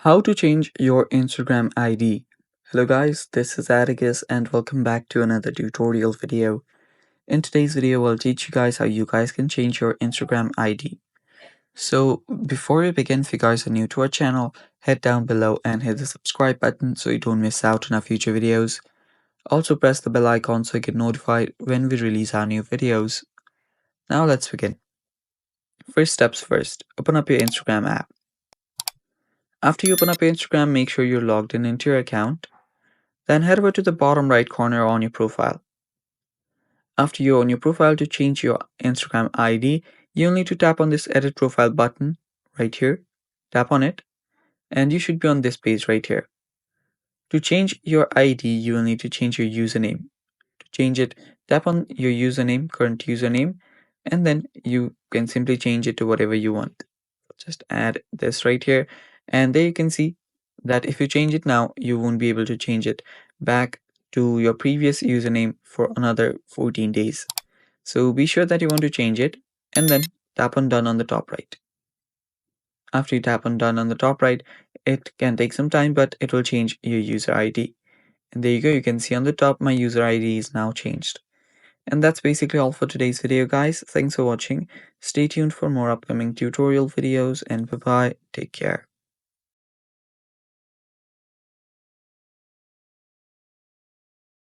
How to change your Instagram ID. Hello guys, this is Atticus and welcome back to another tutorial video. In today's video, I'll teach you guys how you guys can change your Instagram ID. So before we begin, if you guys are new to our channel, head down below and hit the subscribe button so you don't miss out on our future videos. Also press the bell icon so you get notified when we release our new videos. Now let's begin. First steps first, open up your Instagram app. After you open up your Instagram, make sure you're logged in into your account. Then head over to the bottom right corner on your profile. After you're on your profile, to change your Instagram ID, you'll need to tap on this edit profile button right here. Tap on it and you should be on this page right here. To change your ID, you will need to change your username. To change it, tap on your username, current username, and then you can simply change it to whatever you want. Just add this right here, and there you can see that if you change it now, you won't be able to change it back to your previous username for another 14 days. So be sure that you want to change it and then tap on done on the top right. After you tap on done on the top right, it can take some time, but it will change your user ID. And there you go, you can see on the top my user ID is now changed. And that's basically all for today's video, guys. Thanks for watching. Stay tuned for more upcoming tutorial videos, and bye bye. Take care.